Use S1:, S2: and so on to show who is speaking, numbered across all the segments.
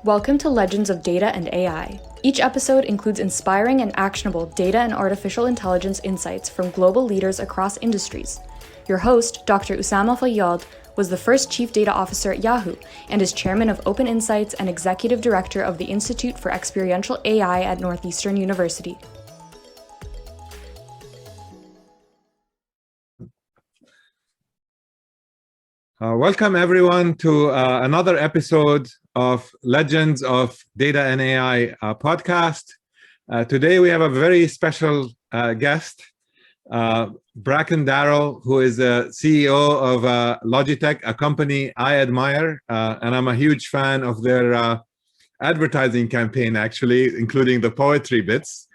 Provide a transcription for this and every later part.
S1: Welcome to Legends of Data and AI. Each episode includes inspiring and actionable data and artificial intelligence insights from global leaders across industries. Your host, Dr. Usama Fayyad, was the first Chief Data Officer at Yahoo and is Chairman of Open Insights and Executive Director of the Institute for Experiential AI at Northeastern University.
S2: Welcome everyone to another episode of Legends of Data and AI podcast. Today we have a very special guest, Bracken Darrell, who is the CEO of Logitech, a company I admire, and I'm a huge fan of their advertising campaign, actually, including the poetry bits.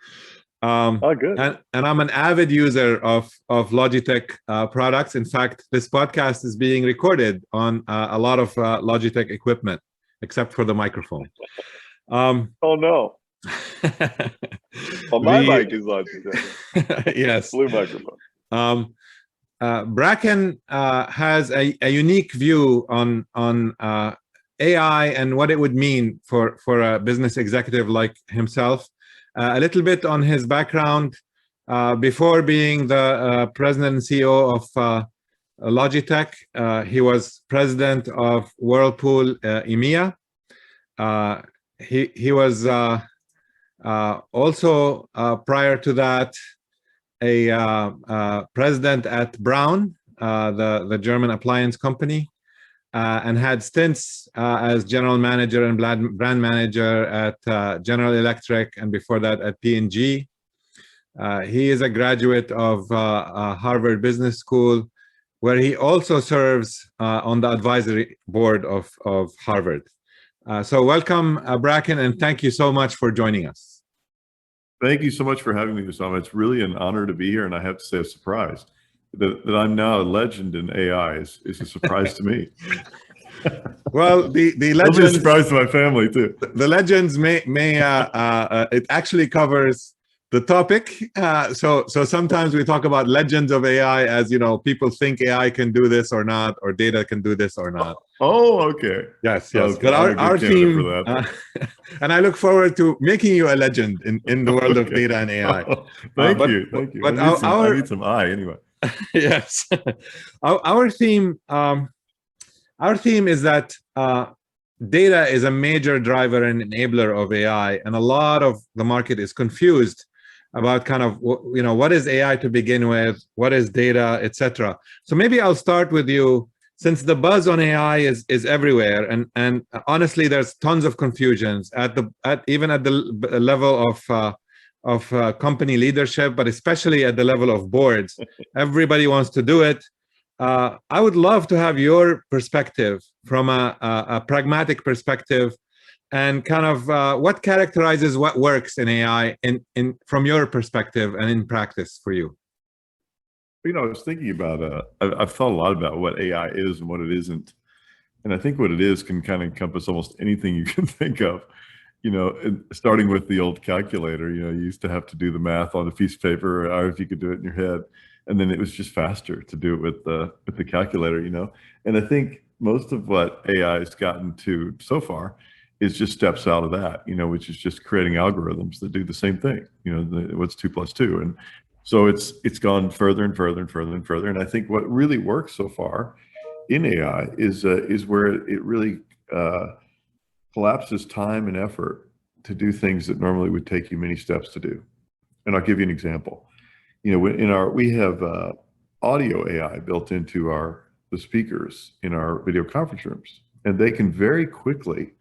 S3: Good.
S2: And I'm an avid user of Logitech products. In fact, this podcast is being recorded on a lot of Logitech equipment, except for the microphone.
S3: Oh no! Well, my mic is Logitech.
S2: Yes.
S3: Blue microphone.
S2: Bracken has a unique view on AI and what it would mean for a business executive like himself. A little bit on his background. Before being the president and CEO of Logitech, he was president of Whirlpool EMEA. He was also, prior to that, a president at Braun, the German appliance company, and had stints as general manager and brand manager at General Electric, and before that at P&G. He is a graduate of Harvard Business School, where he also serves on the advisory board of Harvard. So welcome, Bracken, and thank you so much for joining us.
S3: Thank you so much for having me, Usama. It's really an honor to be here, and I have to say, I'm surprised that I'm now a legend in AI is a surprise to me.
S2: Well, the legends,
S3: I'm a surprise to my family too.
S2: The legends may it actually covers the topic. So sometimes we talk about legends of AI as, you know, people think AI can do this or not, or data can do this or not.
S3: Oh, okay.
S2: Yes.
S3: Okay.
S2: But our team, and I look forward to making you a legend in the world of data and AI.
S3: Thank you. But I need some eye anyway.
S2: Yes. Our theme is that data is a major driver and enabler of AI, and a lot of the market is confused about kind of, you know, what is AI to begin with, what is data, etc. So maybe I'll start with you, since the buzz on AI is everywhere, and honestly, there's tons of confusions even at the level of company leadership, but especially at the level of boards. Everybody wants to do it. I would love to have your perspective from a pragmatic perspective, and kind of what characterizes what works in AI from your perspective and in practice for you.
S3: You know, I was thinking about, I've thought a lot about what AI is and what it isn't. And I think what it is can kind of encompass almost anything you can think of. You know, starting with the old calculator, you know, you used to have to do the math on a piece of paper, or if you could do it in your head. And then it was just faster to do it with the calculator, you know. And I think most of what AI has gotten to so far is just steps out of that, you know, which is just creating algorithms that do the same thing, you know, what's 2 + 2. And so it's gone further and further and further and further. And I think what really works so far in AI is where it really collapses time and effort to do things that normally would take you many steps to do. And I'll give you an example. You know, we have audio AI built into the speakers in our video conference rooms, and they can very quickly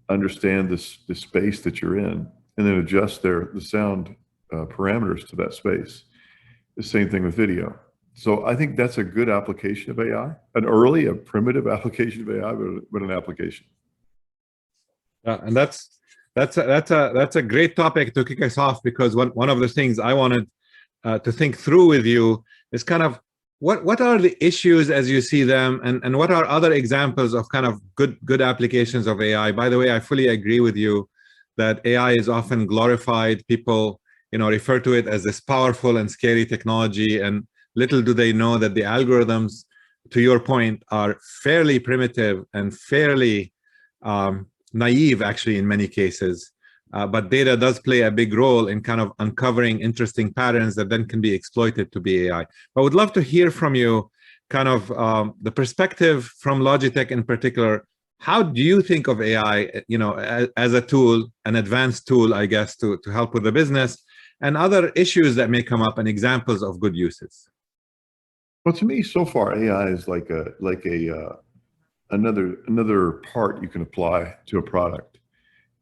S3: understand the space that you're in, and then adjust the sound parameters to that space. The same thing with video. So I think that's a good application of AI, a primitive application of AI, but an application.
S2: And that's a great topic to kick us off, because one of the things I wanted to think through with you is kind of what are the issues as you see them, and what are other examples of kind of good applications of AI. By the way, I fully agree with you that AI is often glorified. People, you know, refer to it as this powerful and scary technology, and little do they know that the algorithms, to your point, are fairly primitive and fairly naive actually in many cases. But data does play a big role in kind of uncovering interesting patterns that then can be exploited to be AI. I would love to hear from you kind of the perspective from Logitech in particular. How do you think of AI, as a tool, an advanced tool, I guess, to help with the business and other issues that may come up and examples of good uses?
S3: Well, to me, so far, AI is like another part you can apply to a product,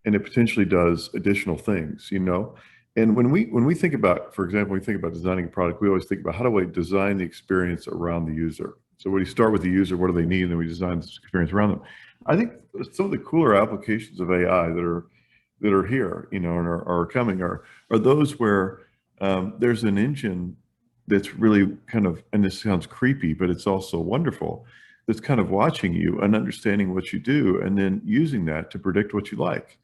S3: and it potentially does additional things, And when we think about, for example, when we think about designing a product, we always think about how do we design the experience around the user. So when you start with the user, what do they need, and then we design this experience around them. I think some of the cooler applications of AI that are here, and are coming are those where there's an engine that's really kind of, and this sounds creepy, but it's also wonderful, that's kind of watching you and understanding what you do, and then using that to predict what you like.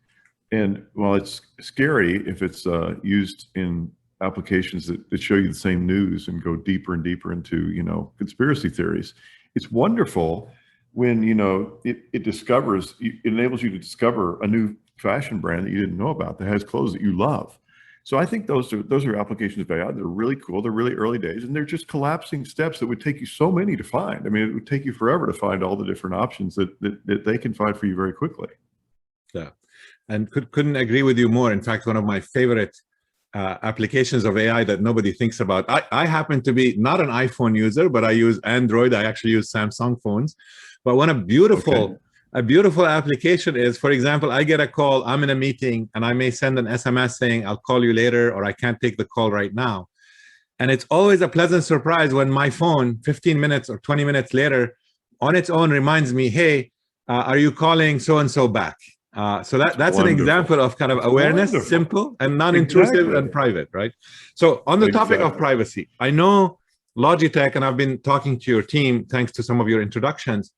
S3: And while it's scary if it's used in applications that show you the same news and go deeper and deeper into, conspiracy theories, it's wonderful when, it discovers, it enables you to discover a new fashion brand that you didn't know about that has clothes that you love. So I think those are applications of AI. They're really cool. They're really early days, and they're just collapsing steps that would take you so many to find. I mean, it would take you forever to find all the different options that they can find for you very quickly.
S2: Yeah, and couldn't agree with you more. In fact, one of my favorite applications of AI that nobody thinks about. I happen to be not an iPhone user, but I use Android. I actually use Samsung phones. But one a beautiful application is, for example, I get a call, I'm in a meeting, and I may send an SMS saying, I'll call you later, or I can't take the call right now. And it's always a pleasant surprise when my phone, 15 minutes or 20 minutes later, on its own reminds me, hey, are you calling so-and-so back? So that's an example of kind of awareness, simple and non-intrusive and private, right? So on the topic of privacy, I know Logitech, and I've been talking to your team, thanks to some of your introductions,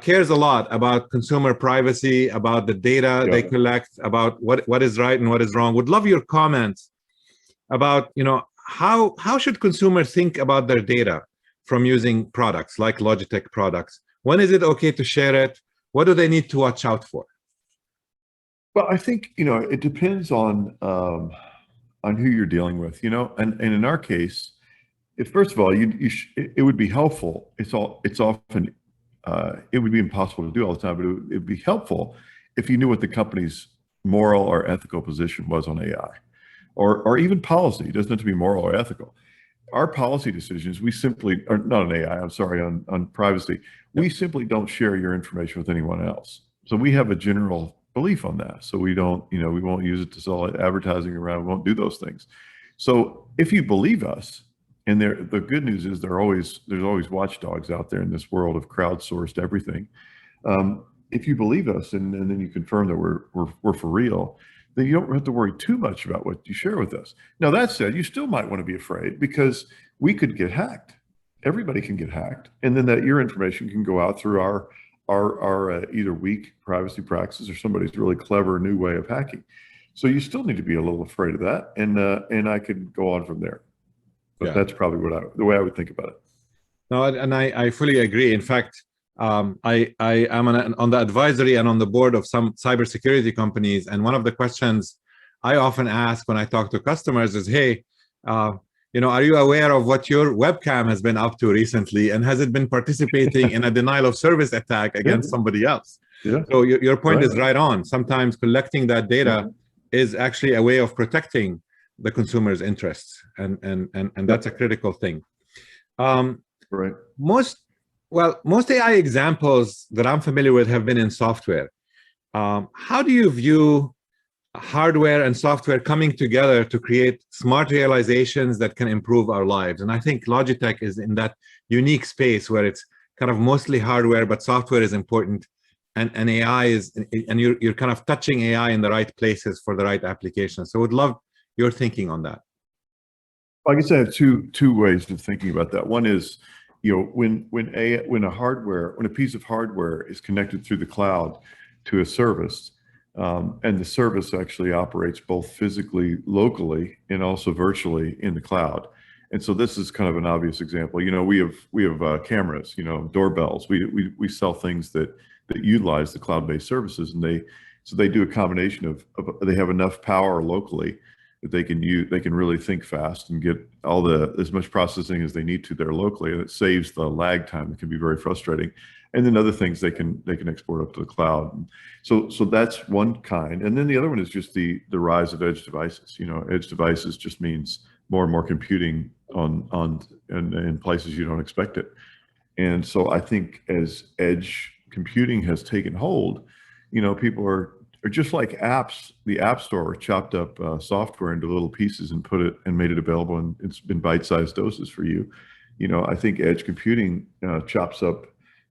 S2: cares a lot about consumer privacy, about the data they collect, about what is right and what is wrong. Would love your comments about, how should consumers think about their data from using products like Logitech products? When is it okay to share it? What do they need to watch out for?
S3: Well, I think, it depends on who you're dealing with, and in our case, first of all, it would be helpful. It's often, it would be impossible to do all the time, but it would be helpful if you knew what the company's moral or ethical position was on AI, or even policy. It doesn't have to be moral or ethical. Our policy decisions, we simply, or not on AI, I'm sorry, on privacy, we simply don't share your information with anyone else. So we have a general belief on that. So we don't, we won't use it to sell advertising around, we won't do those things. So if you believe us, and the good news is there's always watchdogs out there in this world of crowdsourced everything. If you believe us and then you confirm that we're for real, then you don't have to worry too much about what you share with us. Now, that said, you still might want to be afraid because we could get hacked. Everybody can get hacked. And then your information can go out through our either weak privacy practices or somebody's really clever new way of hacking. So you still need to be a little afraid of that. And I could go on from there. But that's probably the way I would think about it.
S2: No, and I fully agree. In fact, I am on the advisory and on the board of some cybersecurity companies. And one of the questions I often ask when I talk to customers is, hey, are you aware of what your webcam has been up to recently? And has it been participating in a denial of service attack against somebody else? Yeah. So your point is right on. Sometimes collecting that data is actually a way of protecting the consumer's interests, and that's a critical thing.
S3: Right.
S2: Most AI examples that I'm familiar with have been in software. How do you view hardware and software coming together to create smart realizations that can improve our lives? And I think Logitech is in that unique space where it's kind of mostly hardware, but software is important, and AI is, and you're kind of touching AI in the right places for the right applications. So would love your thinking on that.
S3: I guess I have two ways of thinking about that. One is, when a piece of hardware is connected through the cloud to a service, and the service actually operates both physically, locally, and also virtually in the cloud. And so this is kind of an obvious example. We have cameras, doorbells. We sell things that utilize the cloud-based services, and So they do a combination of they have enough power locally that they can really think fast and get as much processing as they need to there locally, and it saves the lag time that can be very frustrating. And then other things they can export up to the cloud. So that's one kind. And then the other one is just the rise of edge devices. Edge devices just means more and more computing in places you don't expect it. And so I think as edge computing has taken hold, people are just like apps. The App Store chopped up software into little pieces and made it available in bite-sized doses for you. I think edge computing chops up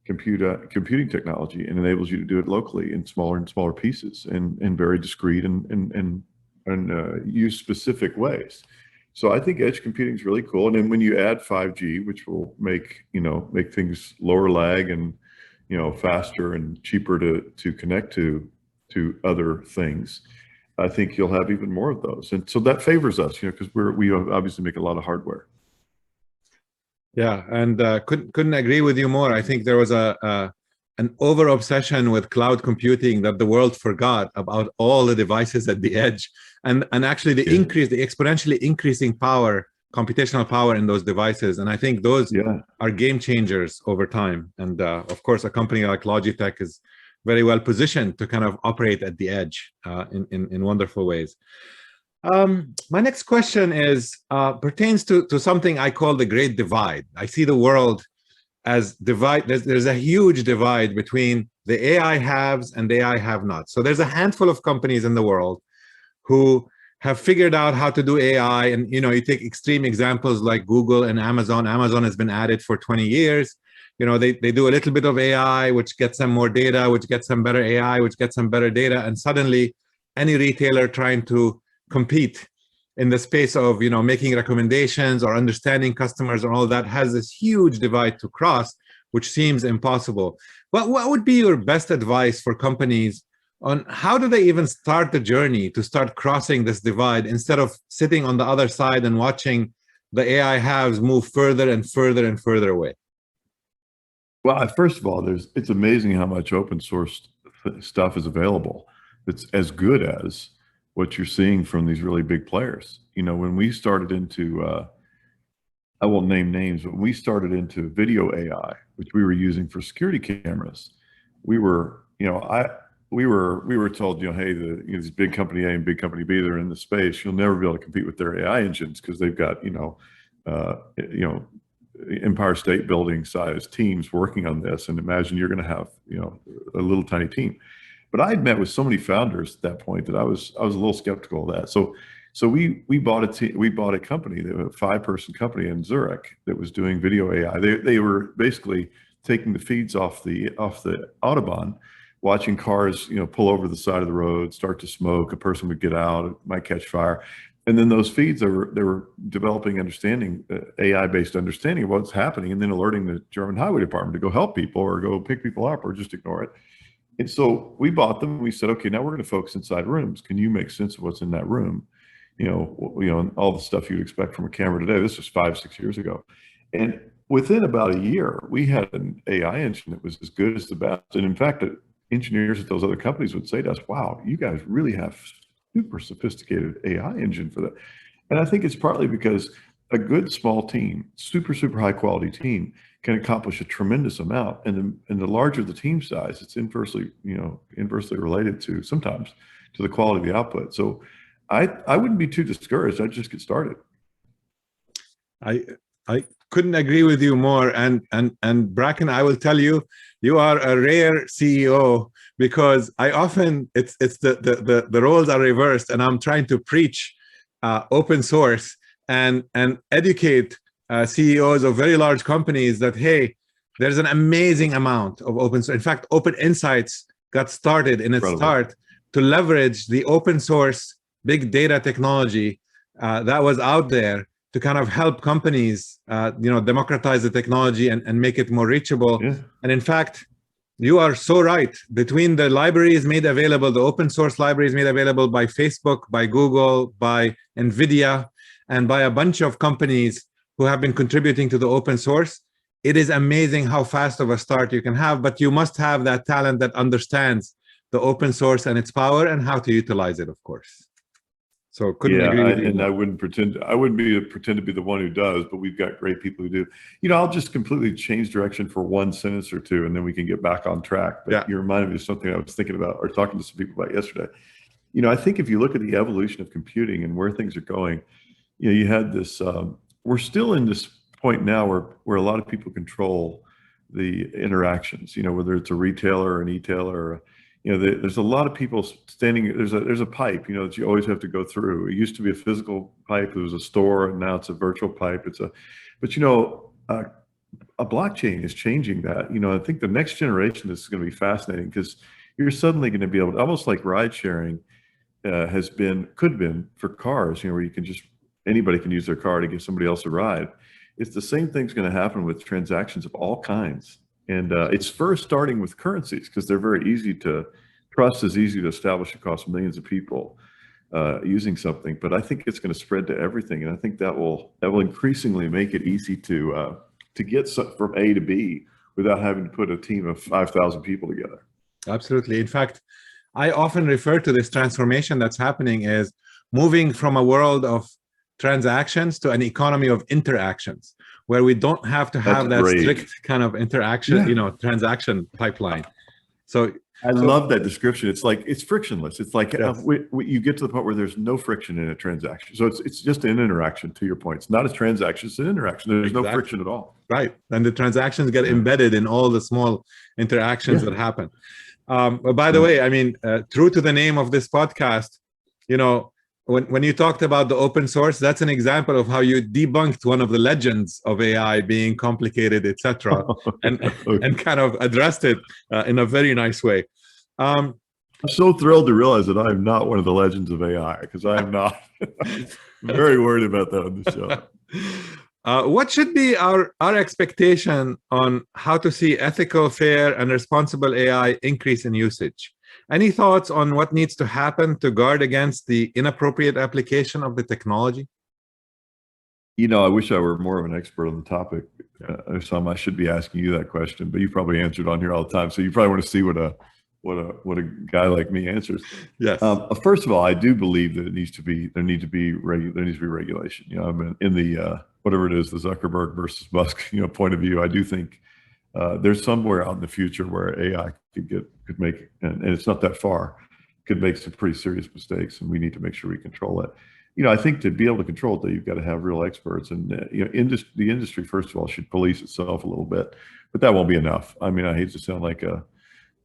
S3: computing technology and enables you to do it locally in smaller and smaller pieces and very discrete and use specific ways. So I think edge computing is really cool. And then when you add 5G, which will make things lower lag and faster and cheaper to connect to other things, I think you'll have even more of those. And so that favors us, because we obviously make a lot of hardware.
S2: Yeah, and couldn't agree with you more. I think there was an over obsession with cloud computing that the world forgot about all the devices at the edge, and actually the exponentially increasing computational power in those devices. And I think those are game changers over time. And of course, a company like Logitech is very well positioned to kind of operate at the edge in wonderful ways. My next question pertains to something I call the Great Divide. I see the world as divide. There's a huge divide between the AI haves and the AI have-nots. So there's a handful of companies in the world who have figured out how to do AI. And you take extreme examples like Google and Amazon. Amazon has been at it for 20 years. They do a little bit of AI, which gets them more data, which gets them better AI, which gets them better data. And suddenly any retailer trying to compete in the space of making recommendations or understanding customers and all that has this huge divide to cross, which seems impossible. What would be your best advice for companies on how do they even start the journey to start crossing this divide instead of sitting on the other side and watching the AI haves move further and further and further away?
S3: Well, first of all, it's amazing how much open source stuff is available. It's as good as what you're seeing from these really big players. When we started into, I won't name names, but when we started into video AI, which we were using for security cameras, we were told, hey, these big company A and big company B, they're in the space. You'll never be able to compete with their AI engines because they've got, Empire State Building size teams working on this. And imagine you're going to have, a little tiny team. But I had met with so many founders at that point that I was a little skeptical of that. So we bought a company, a 5-person company in Zurich that was doing video AI. They were basically taking the feeds off the Autobahn, watching cars pull over the side of the road, start to smoke. A person would get out, it might catch fire, and then those feeds they were developing understanding, AI-based understanding of what's happening, and then alerting the German Highway Department to go help people or go pick people up or just ignore it. And so we bought them. We said, okay, now we're going to focus inside rooms. Can you make sense of what's in that room? All the stuff you'd expect from a camera today. This was 5-6 years ago. And within about a year, we had an AI engine that was as good as the best. And in fact, engineers at those other companies would say to us, wow, you guys really have super sophisticated AI engine for that. And I think it's partly because a good small team, super high quality team, can accomplish a tremendous amount. And the larger the team size, it's inversely related sometimes to the quality of the output. So I wouldn't be too discouraged. I'd just get started.
S2: I couldn't agree with you more. And Bracken, I will tell you, you are a rare CEO, because I often it's the roles are reversed, and I'm trying to preach open source and educate CEOs of very large companies that, hey, there's an amazing amount of open source. In fact, Open Insights got started in its start to leverage the open source big data technology that was out there to kind of help companies, democratize the technology and make it more reachable. Yeah. And in fact, you are so right. Between the libraries made available, the open source libraries made available by Facebook, by Google, by NVIDIA, and by a bunch of companies who have been contributing to the open source, it is amazing how fast of a start you can have, but you must have that talent that understands the open source and its power and how to utilize it, of course. So couldn't agree with you
S3: and
S2: more.
S3: I wouldn't pretend to be the one who does, but we've got great people who do. I'll just completely change direction for one sentence or two, and then we can get back on track. But
S2: Yeah.
S3: you reminded me of something I was thinking about or talking to some people about yesterday. I think if you look at the evolution of computing and where things are going, you had this. We're still in this point now where a lot of people control the interactions. Whether it's a retailer or an e-tailer. There's a lot of people standing. There's a pipe, that you always have to go through. It used to be a physical pipe. It was a store, and now it's a virtual pipe. But a blockchain is changing that. I think the next generation is going to be fascinating because you're suddenly going to be able to, almost like ride sharing could have been for cars. Where you can anybody can use their car to give somebody else a ride. It's the same thing's going to happen with transactions of all kinds. And it's first starting with currencies because they're very easy to trust, is easy to establish across millions of people using something. But I think it's going to spread to everything, and I think that will increasingly make it easy to get from A to B without having to put a team of 5,000 people together.
S2: Absolutely. In fact, I often refer to this transformation that's happening as moving from a world of transactions to an economy of interactions, where we don't have to have that strict kind of interaction, transaction pipeline. So
S3: I love that description. It's like, it's frictionless. It's like you get to the point where there's no friction in a transaction. So it's just an interaction, to your point. It's not a transaction, it's an interaction. There's no friction at all.
S2: Right. And the transactions get embedded in all the small interactions that happen. But by the way, I mean, true to the name of this podcast, when you talked about the open source, that's an example of how you debunked one of the legends of AI being complicated, etc., and kind of addressed it in a very nice way.
S3: I'm so thrilled to realize that I am not one of the legends of AI, because I am not. I'm very worried about that on the show.
S2: What should be our expectation on how to see ethical, fair, and responsible AI increase in usage? Any thoughts on what needs to happen to guard against the inappropriate application of the technology?
S3: I wish I were more of an expert on the topic. I should be asking you that question, but you probably answered on here all the time. So you probably want to see what a guy like me answers.
S2: Yes.
S3: First of all, I do believe that there needs to be regulation. I'm in the whatever it is, the Zuckerberg versus Musk point of view. I do think there's somewhere out in the future where AI could make, and it's not that far, could make some pretty serious mistakes, and we need to make sure we control it. I think to be able to control it, though, you've got to have real experts, and the industry, first of all, should police itself a little bit, but that won't be enough. I mean, I hate to sound like a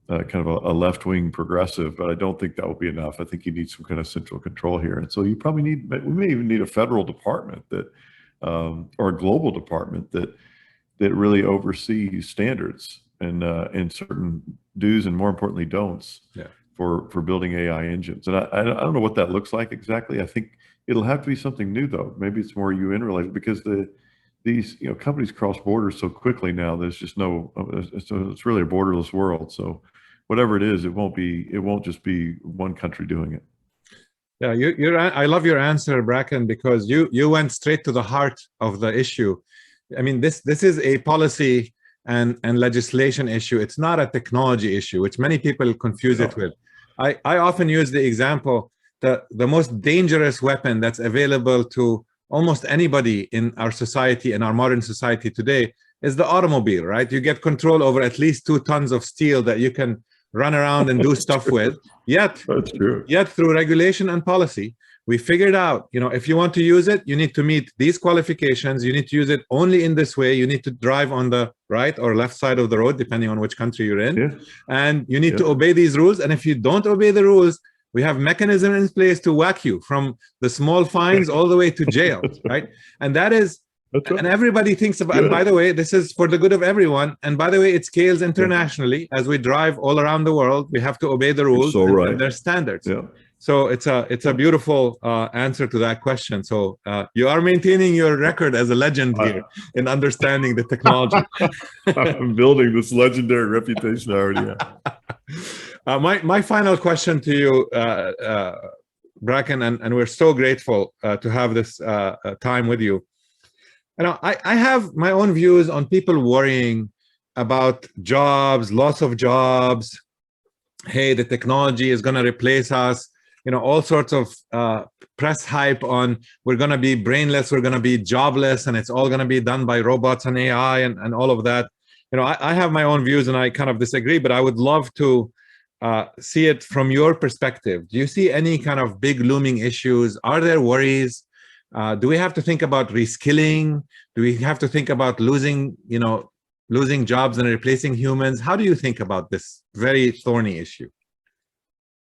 S3: kind of a left-wing progressive, but I don't think that will be enough. I think you need some kind of central control here, and so we may even need a federal department or a global department that really oversees standards and certain do's and, more importantly, don'ts for building AI engines. And I don't know what that looks like exactly. I think it'll have to be something new, though. Maybe it's more UN related, because these companies cross borders so quickly now. There's just it's really a borderless world. So whatever it is, it won't just be one country doing it.
S2: Yeah, I love your answer, Bracken, because you went straight to the heart of the issue. I mean, this is a policy and legislation issue. It's not a technology issue, which many people confuse it with. I often use the example that the most dangerous weapon that's available to almost anybody in our society, in our modern society today, is the automobile, right? You get control over at least 2 tons of steel that you can run around and do stuff with. Yet through regulation and policy, we figured out, if you want to use it, you need to meet these qualifications. You need to use it only in this way. You need to drive on the right or left side of the road, depending on which country you're in. And you need to obey these rules. And if you don't obey the rules, we have mechanism in place to whack you, from the small fines all the way to jail, right? And that is, and everybody thinks about, and by the way, this is for the good of everyone. And by the way, it scales internationally. As we drive all around the world, we have to obey the rules and their standards. So it's a beautiful answer to that question. So you are maintaining your record as a legend here in understanding the technology.
S3: I'm building this legendary reputation I already have.
S2: My final question to you, Bracken, and we're so grateful to have this time with you. I have my own views on people worrying about jobs, loss of jobs, hey, the technology is going to replace us, all sorts of press hype on we're going to be brainless, we're going to be jobless, and it's all going to be done by robots and AI and all of that. I have my own views and I kind of disagree, but I would love to see it from your perspective. Do you see any kind of big looming issues? Are there worries? Do we have to think about reskilling? Do we have to think about losing jobs and replacing humans? How do you think about this very thorny issue?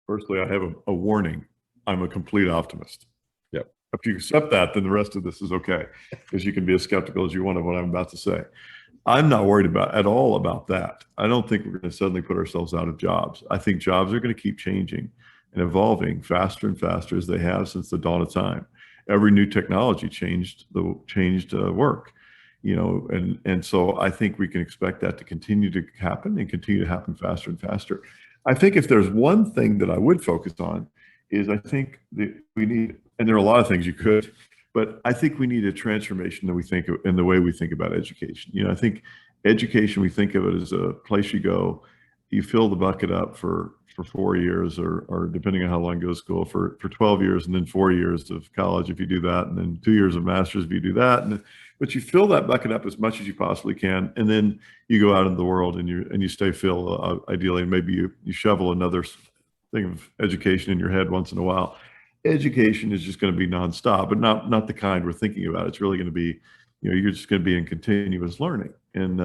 S3: Firstly, I have a warning. I'm a complete optimist.
S2: Yep.
S3: If you accept that, then the rest of this is okay, because you can be as skeptical as you want of what I'm about to say. I'm not worried at all about that. I don't think we're going to suddenly put ourselves out of jobs. I think jobs are going to keep changing and evolving faster and faster as they have since the dawn of time. Every new technology changed work, and so I think we can expect that to continue to happen and continue to happen faster and faster. I think if there's one thing that I would focus on is I think that we need, and there are a lot of things you could, but I think we need a transformation that we think of in the way we think about education. I think education, we think of it as a place you go, you fill the bucket up for 4 years or depending on how long you go to school for 12 years and then 4 years of college if you do that, and then 2 years of master's if you do that. But you fill that bucket up as much as you possibly can, and then you go out into the world and you stay filled ideally, and maybe you shovel another thing of education in your head once in a while. Education is just going to be nonstop, but not the kind we're thinking about. It's really going to be, you're just going to be in continuous learning, and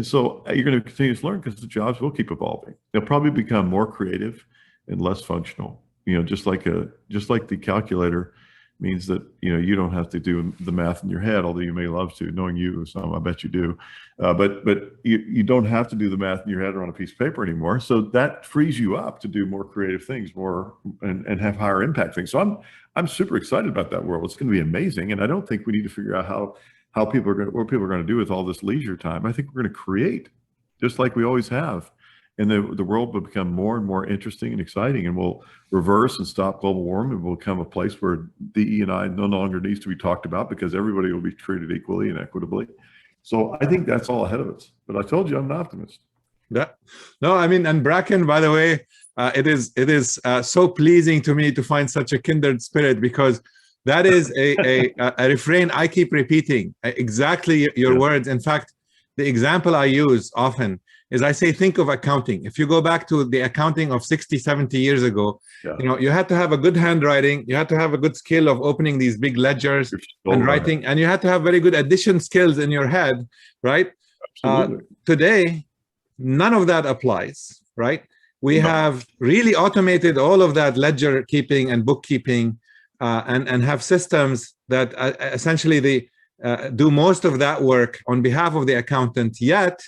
S3: so you're going to continue to learn because the jobs will keep evolving. They'll probably become more creative and less functional. Just like the calculator means that you don't have to do the math in your head, although you may love to. Knowing you, Sam, I bet you do. But you don't have to do the math in your head or on a piece of paper anymore. So that frees you up to do more creative things, and have higher impact things. So I'm super excited about that world. It's going to be amazing, and I don't think we need to figure out what people are going to do with all this leisure time. I think we're going to create, just like we always have. And the world will become more and more interesting and exciting, and we'll reverse and stop global warming. It will become a place where DE&I no longer needs to be talked about because everybody will be treated equally and equitably. So I think that's all ahead of us. But I told you I'm an optimist.
S2: Yeah. No, I mean, and Bracken, by the way, it is so pleasing to me to find such a kindred spirit, because that is a refrain I keep repeating, exactly your words. In fact, the example I use often is I say, think of accounting. If you go back to the accounting of 60, 70 years ago, you had to have a good handwriting, you had to have a good skill of opening these big ledgers and writing, and you had to have very good addition skills in your head, right? Today, none of that applies, right? We have really automated all of that ledger keeping and bookkeeping, and have systems that essentially do most of that work on behalf of the accountant. Yet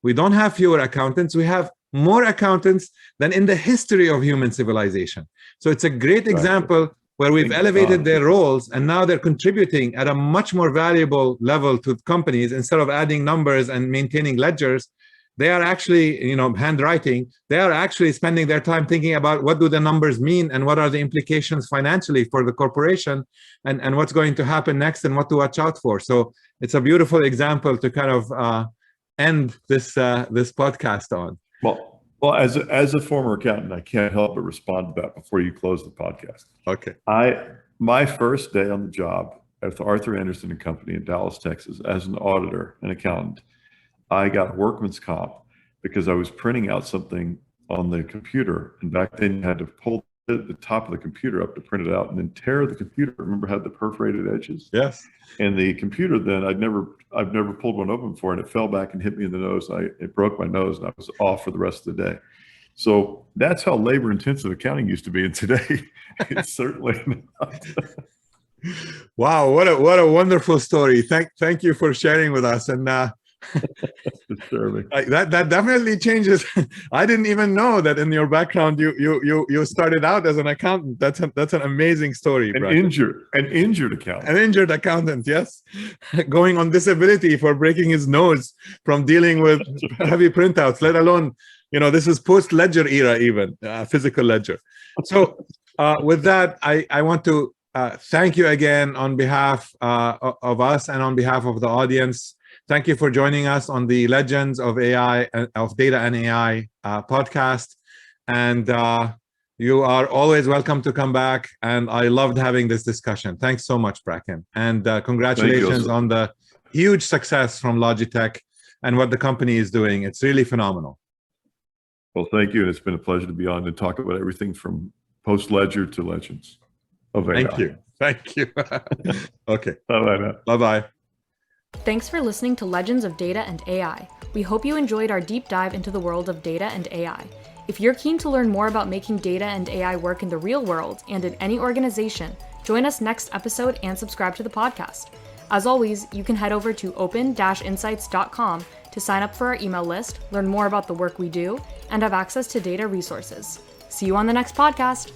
S2: we don't have fewer accountants, we have more accountants than in the history of human civilization. So it's a great example where we've elevated their roles, and now they're contributing at a much more valuable level to companies. Instead of adding numbers and maintaining ledgers, they are actually, handwriting, they are actually spending their time thinking about what do the numbers mean and what are the implications financially for the corporation, and what's going to happen next and what to watch out for. So it's a beautiful example to kind of end this podcast on.
S3: Well, as a former accountant, I can't help but respond to that before you close the podcast.
S2: Okay.
S3: My first day on the job at Arthur Andersen and Company in Dallas, Texas, as an auditor and accountant, I got workman's comp because I was printing out something on the computer, and back then you had to pull the top of the computer up to print it out and then tear the computer. Remember, had the perforated edges?
S2: Yes.
S3: And the computer then, I've never pulled one open before, and it fell back and hit me in the nose. It broke my nose, and I was off for the rest of the day. So that's how labor intensive accounting used to be, and today it's certainly not.
S2: Wow, what a wonderful story. Thank you for sharing with us. And
S3: Disturbing.
S2: That definitely changes. I didn't even know that in your background you started out as an accountant. That's an amazing story.
S3: An injured accountant.
S2: An injured accountant, yes, going on disability for breaking his nose from dealing with heavy printouts. Let alone, this is post ledger era, even physical ledger. So with that, I want to thank you again on behalf of us and on behalf of the audience. Thank you for joining us on the Legends of AI, of Data and AI podcast. And you are always welcome to come back. And I loved having this discussion. Thanks so much, Bracken. And congratulations on the huge success from Logitech and what the company is doing. It's really phenomenal.
S3: Well, thank you. And it's been a pleasure to be on and talk about everything from post-ledger to legends of AI.
S2: Thank you. Thank you. Okay.
S3: Bye-bye now.
S2: Bye-bye.
S1: Thanks for listening to Legends of Data and AI. We hope you enjoyed our deep dive into the world of data and AI. If you're keen to learn more about making data and AI work in the real world and in any organization, join us next episode and subscribe to the podcast. As always, you can head over to open-insights.com to sign up for our email list, learn more about the work we do, and have access to data resources. See you on the next podcast.